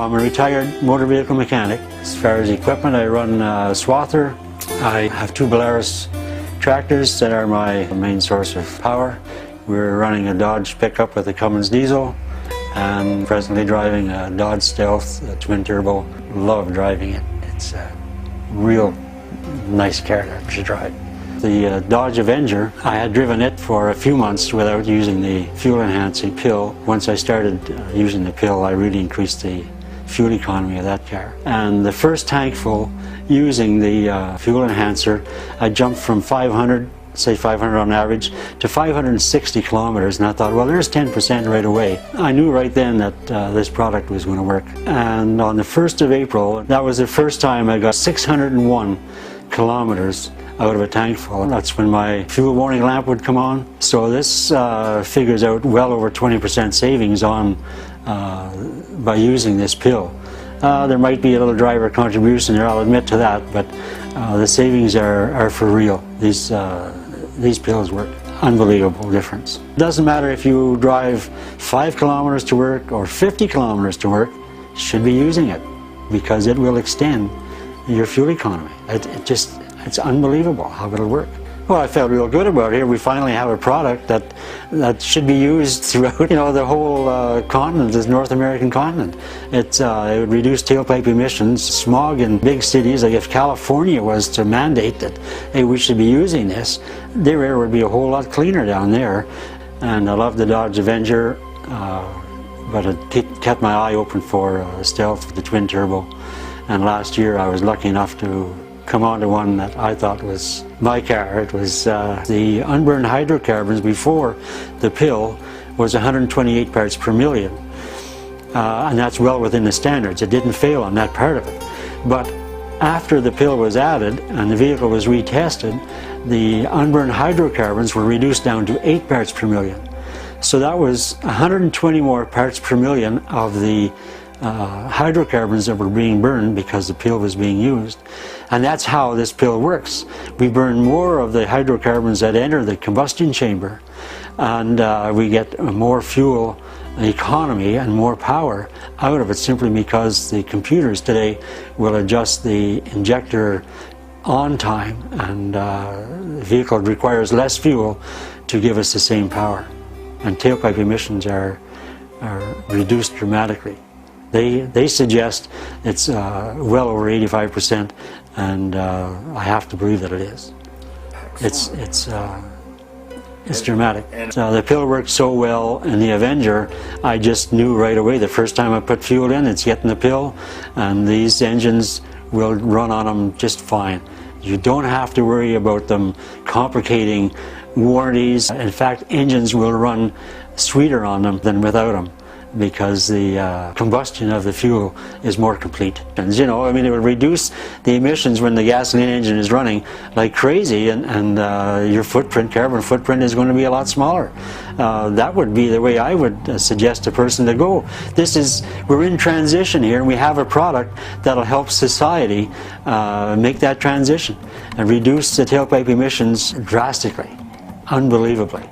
I'm a retired motor vehicle mechanic. As far as equipment, I run a swather. I have two Polaris tractors that are my main source of power. We're running a Dodge pickup with a Cummins diesel and presently driving a Dodge Stealth, a twin turbo. Love driving it. It's a real nice car to drive. The Dodge Avenger, I had driven it for a few months without using the fuel enhancing pill. Once I started using the pill, I really increased the fuel economy of that car. And the first tankful using the fuel enhancer, I jumped from 500, say 500 on average, to 560 kilometers, and I thought, well, there's 10% right away. I knew right then that this product was going to work. And on the 1st of April, that was the first time I got 601 kilometers out of a tank full. That's when my fuel warning lamp would come on. So this figures out well over 20% savings on by using this pill. There might be a little driver contribution there, I'll admit to that, but the savings are for real. These pills work. Unbelievable difference. It doesn't matter if you drive 5 kilometers to work or 50 kilometers to work, you should be using it because it will extend your fuel economy. It's unbelievable how it'll work. Well, I felt real good about it. Here we finally have a product that should be used throughout, the whole continent, this North American continent. It would reduce tailpipe emissions, smog in big cities. Like if California was to mandate that, hey, we should be using this, their air would be a whole lot cleaner down there. And I love the Dodge Avenger, but it kept my eye open for a Stealth with the twin turbo. And last year I was lucky enough to come on to one that I thought was my car. It was the unburned hydrocarbons before the pill was 128 parts per million. And that's well within the standards. It didn't fail on that part of it. But after the pill was added and the vehicle was retested, the unburned hydrocarbons were reduced down to 8 parts per million. So that was 120 more parts per million of the hydrocarbons that were being burned because the pill was being used. And that's how this pill works. We burn more of the hydrocarbons that enter the combustion chamber, and we get more fuel economy and more power out of it simply because the computers today will adjust the injector on time, and the vehicle requires less fuel to give us the same power. And tailpipe emissions are reduced dramatically. They suggest it's well over 85%, and I have to believe that it is. It's dramatic. The pill worked so well in the Avenger, I just knew right away the first time I put fuel in, it's getting the pill, and these engines will run on them just fine. You don't have to worry about them complicating warranties. In fact, engines will run sweeter on them than without them, because the combustion of the fuel is more complete. And it will reduce the emissions when the gasoline engine is running like crazy, and your carbon footprint is going to be a lot smaller. That would be the way I would suggest a person to go. We're in transition here, and we have a product that'll help society make that transition and reduce the tailpipe emissions drastically, unbelievably.